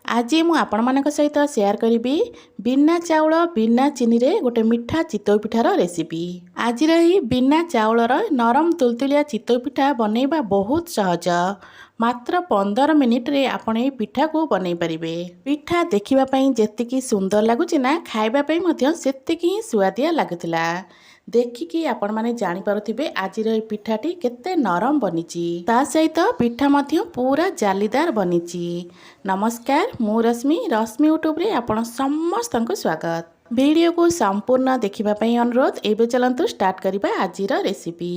आज मु आपण मानक सहित शेयर करी बिना चाउल बिना चीनी रे गोटे मिठा चितौ पिठार रेसिपी। आज बिना चाउलर नरम तुलतुलिया चितौ पिठा बनैबा बहुत सहज। मात्र 15 मिनिट रे आपण ए पिठा को बनै परिबे। पिठा देखिबा पई जेतिकी सुंदर लागुची ना खाइबा पई मध्य सेतिकी ही सुआदिया लागुतिला। देखिकी आपण माने जानि पारुथिबे आज पिठाटी केते नरम बनिची। ता सहित पिठा मध्य पूरा जालीदार बनिची। नमस्कार, मु रश्मि यूट्यूब रे आपण समस्त को स्वागत। वीडियो को संपूर्ण देखिबा पई अनुरोध। एबे चलंतु स्टार्ट करिबा आजिर रेसिपी।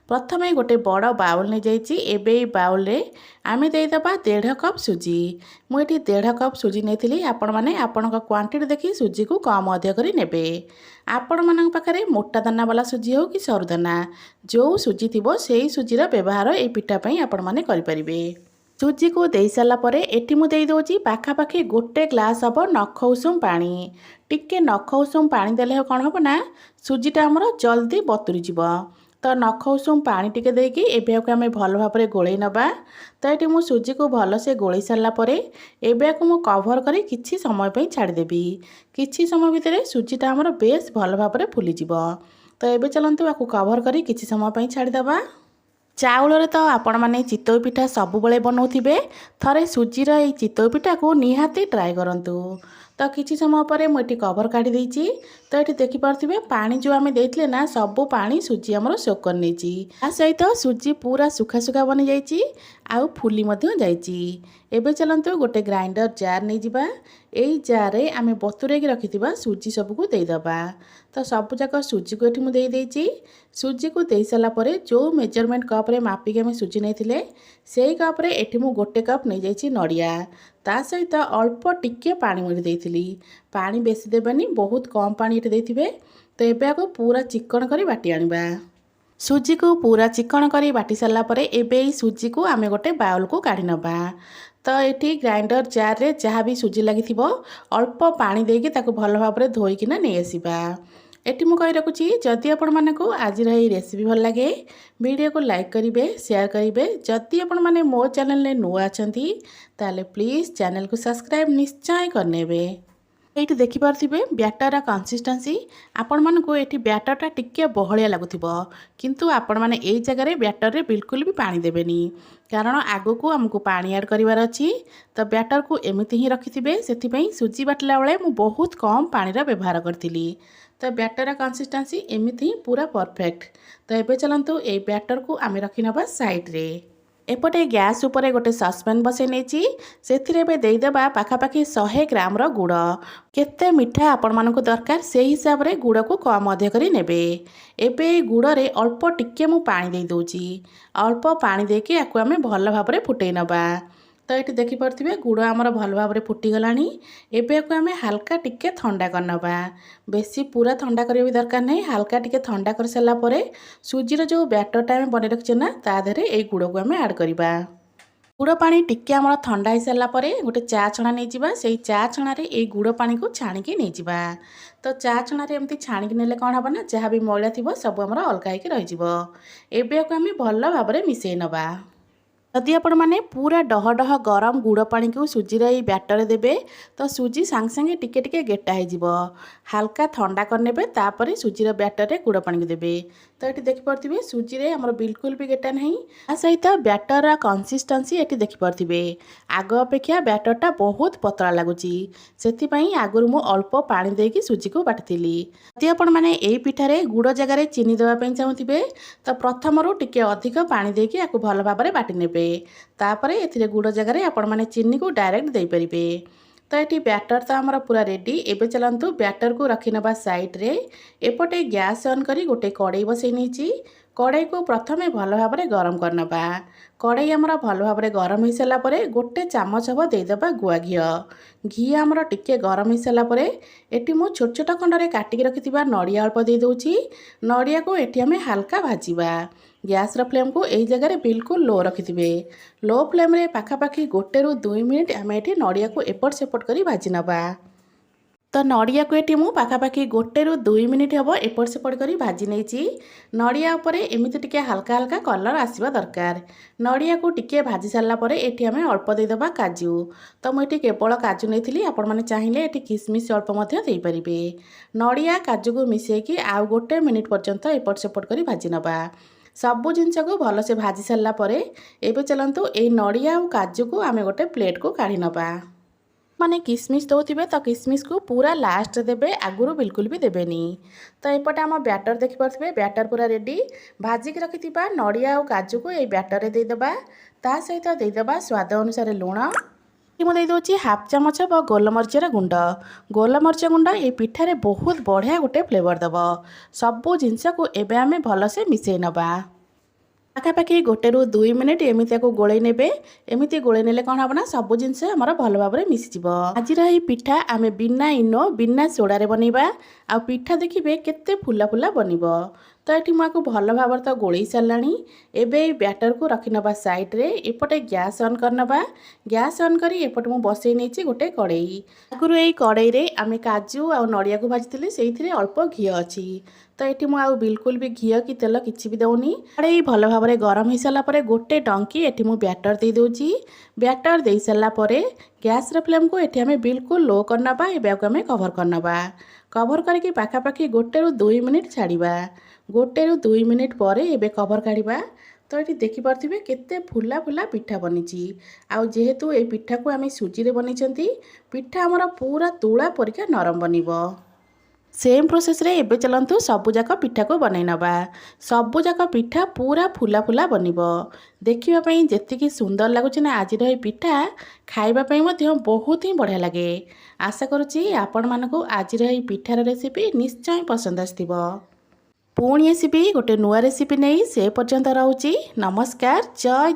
प्रथमे गोटे बड़ बाउल नै जाइची। एबे बाउल रे आमे देई दबा 1.5 कप सुजी। मु एठी 1.5 कप सुजी नेथिली। आपण माने आपनका क्वांटिटी देखि सुजी को कम अधिक करी नेबे। आपण मानक पाखरे मोटा दाना वाला सुजी हो कि सरू दाना जो सुजी थिबो सेही सुजीर व्यवहार ए पिठा पई आपण माने करि परिबे। सुजी को दे सारा परे एठी मु देई दोची पाखापाखि गोटे ग्लास हब नख उषुम पानी। टिके नख उषुम पानी देले कौन हम ना सुजीटा आमर जल्दी बतुरी जीव। तो नख उषुम पानी टिके देकी एबे को आमे भल भाबरे गोळै नबा। तो एठी मु सुजी को भल से गोळै सारा परे एबे को मु कवर करी किछि समय पई छाडी देबी। किछि समय भितरे सुजीटा आमर बेस भल भाबरे फुली जीव। तो एबे चलंतु आकु कवर करी किछि समय पई छाडी दबा। चाउल तो आपण माने चितौ पिठा सब बळे बनाउथिबे। थरे सुजीर ए चितौ पिठा को निहाती ट्राई करंतु। तो किछि समय परे मोटी कवर काढी देइची। तो एठी देखि पारथिबे पानी जो आमे देइथले ना सब पानी सुजी हमरो सोक कर नेची। आ सहित सुजी पूरा सुखा सुखा बनि जाइची आउ फुली मध्य जाइची। एबे चलंतु गोटे ग्राइंडर जार नै जिबा। एई जार रे आमे बतुरे के रखिथिबा सुजी सब को देई दबा। तो सब जाक सुजी को एठी मु देई देइची। सुजी को देई साला परे जो मेजरमेंट कप रे मापी के आमे सुजी नैथिले सेही कप रे एठी मु गोटे कप नै जाइची नडिया। ता सहित अल्प टिके पानी मुड़ी देइथिली। पानी बेसी देबानी, बहुत कम पानी एठी देइथिबे। तो एबे आको पूरा चिकन करी बाटी आनिबा। सुजी को पूरा चिकन करी बाटी साला परे एबे सुजी को आमे गोटे बाउल को काढी नबा। तो एठी ग्राइंडर जार रे जहाँ भी सुजी लागिथिबो अल्प पानी देके ताको भल भाबरे धोई किना नै आसीबा। एठी मु कहि रखुची जदि आपण मानकु आज रही रेसिपी भल लागे वीडियो को लाइक करिवे, शेयर करिवे। जदि आपण माने मो चैनल ने नुआ अछंती ताले प्लीज चैनल को सब्सक्राइब निश्चय करनेबे। एठी देखि पारथिबे बैटर कंसिस्टेंसी आपण मानकु एठी बैटरटा टिके बहलिया लागुथिबो। किंतु आपण माने एई जगह रे बैटर रे बिल्कुल भी पानी देबेनी, कारण आगो को हमकु पानी ऐड करिवार अछि। तो बैटर को एमिति ही रखिथिबे। सेथि पई सुजी बाटला बेले मु बहुत कम पानी रा व्यवहार करथिली। तो बैटर कंसिस्टेंसी एमिति ही पूरा परफेक्ट। तो एबे चलंतु ए बैटर को आमे रखि नबा साइड रे। एपटे गैस उपरे गोटे सस्पेन बसै नेची। सेथिरे एबे देई देबा पाखापाखि 100 ग्राम रो गुड़। केते मिठा आपण मानकु दरकार से हिसाब रे गुड़ को कम अधिक करी नेबे। एबे गुड़ रे अल्प टिके मु पानी देई दोची। अल्प पानी देके आकु आमे भल भाबरे फुटै नबा। तो ये देखि पारथिबे गुड़ आमर भल भाबरे फुटी गलानी। एबे को आमे हल्का टिके ठंडा करनबा। बेसी पूरा ठंडा करियो भी दरकार नै। हल्का टिके ठंडा कर सला परे सुजीर जो बैटर टाइम बने रखछे ना ता देरे ए गुड़ को आमे ऐड करिबा। गुड़ पानी टिके आमर ठंडा हो सारा परे गोटे चा छणा नै जिबा। सेही चा छणा रे ए गुड़ पानी को छाणी के नै जिबा। तो चा छणा रे एमती छाणी के नेले कोन हबा ना जहाँ भी मैला थिबो सब आमर अलगा होके रहि जिवो। एबे को आमे भल भाबरे मिसै नबा। जदि आपण माने पूरा डह डह गरम गुड़ पानी को सुजीर ये बैटर देबे तो सुजी सांग सांगे टिके टिके गेटा हो जिवो। हल्का ठंडा करनेबे तापरे सुजीर बैटर रे गुड़ पानी को देबे। तो ये देखि पारथिबे सुजी रे हमर बिल्कुल भी गेटा नहीं। आ सहित बैटर रा कंसिस्टेंसी एटी देखि पारथिबे आगो अपेक्षा बैटरटा बहुत पतला लागुची। सेथि पई आगुर मु अल्प पानी देकी सुजी को बाटिथिली। जदि आपण माने एई पिठा रे गुड़ जगह रे चीनी देबा पई चाहुथिबे तो प्रथमरु टिके अधिक पानी देकी आकु भल भाबरे बाटी नेबे। तापरे एथिरे गुड़ जगह रे आपण माने चीनी को डायरेक्ट दे परिबे। तो ये बैटर तो आमर पूरा रेडी। एबे चलंतु बैटर को रखि नबा साइड रे। एपटे गैस ऑन करी गोटे कड़ाई बसै नेची। कड़ाई को प्रथमे भल भाबरे गरम करनबा। कड़ाई आमर भल भाबरे गरम हो सारा परे गोटे चामच हब दे दबा गुआ घी आमर टिके गरम हो सारा परे एटी मु छोट छोट खंड रे काटी के रखिथिबा नडिया अल्प दे दोची। नडिया को एटी हमें हल्का भाजीबा। गैस रो फ्लेम को एई जगह रे बिल्कुल लो रखिथिबे। लो फ्लेम रे पाखापाखि 1 ରୁ 2 मिनिट आमे एटी नडिया को एपट सेपट करी भाजी नबा। तो नड़िया को ये पाखापाखि 1 ରୁ 2 मिनिट हम एपट सेपट कर भाजी नहीं। नड़िया उपर एमती टिके हल्का हल्का कलर आसवा दरकार। नड़िया को टिके भाजी सारापर ये आम अल्प देदेबा काजू। तो मुझे केवल काजू नहीं, आपण मैंने चाहिए ये किसमिश अल्प देपारे। नड़िया काजू को मिसेकी आउ 1 मिनिट पर्यंत एपट सेपट कर भाजी नवा। सबू जिनस को भलसे भाजी सारापर एवं चलतु ये नड़िया और काजू को आम गोटे प्लेट को काढ़ी नवा। माने किसमिश दौथे तो किसमिश को पूरा लास्ट देबे, आगुरु बिल्कुल भी देबेनी। तो एपटे आम बैटर देखिपे, बैटर पूरा रेडी। भाजिक रखि नड़िया और काजू को ये बैटर देदेबा। ता सहित देदेबा स्वाद अनुसार लुण। मुझे देदे हाफ चामच गोलमरीचर गुंड। गोलमरीच गुंड ये पिठारे बहुत बढ़िया गोटे फ्लेवर दब। सबू जिनस को एबे आमे भलसे मिसई नबा। पाखापाखि 1 ରୁ 2 मिनिट एमती गोले ने। एमती गोले ने कौन हम ना सबू जिनस आमर भल भाव में मिसीज। आज पिठा आम बिना इनो बिना सोडारे बनइबा। आ पिठा देखिए केते फुला फुला बनब। तो ये मुझे भल भाव तो गोल सारा। एवं बैटर को रखी नवा साइड रे। एपटे गैस ऑन करनवा। गैस ऑन करी एपटे मुझे बसई नहीं गोटे कड़ई। आगुरी यही कड़ई रे आम काजू आ नड़िया को भाजी से अल्प घी अच्छी। तो ये मुझे बिल्कुल भी घी कि तेल किसी भी दौनी। कड़ई भल भाव में गरम हो सारापर गोटे डंकी ये मुझे बैटर दे दूची। बैटर दे सारापर गैस फ्लेम को ये आम बिल्कुल लो करनवा। एवं आम कभर करनवा। कभर करके पाखापाखि 1 ରୁ 2 मिनिट छाड़वा। 1 ରୁ 2 मिनिट पर एबे कभर काढ़ा। तो ये देखिपे केते फुला फुला पिठा बनी। आउ जेहेतु ये पिठा को आम सुजी रे बनी, पिठा आमर पूरा तुला परिका नरम बनब। सेम प्रोसेस रे एबे चलतु सबुजाक पिठा को बनई नवा। सबुजाक पिठा पूरा फुला फुला बनब। देखापी जी सुंदर लगुच ना आज पिठा खावाई बहुत ही बढ़िया लगे। आशा करुच्ची आपण मानक आज पिठार रेसिपी निश्चय पसंद आसथिबो। पुणी आसबि गोटे नुआ रेसिपी नहीं, से पर्यंत रहूची। नमस्कार, जय।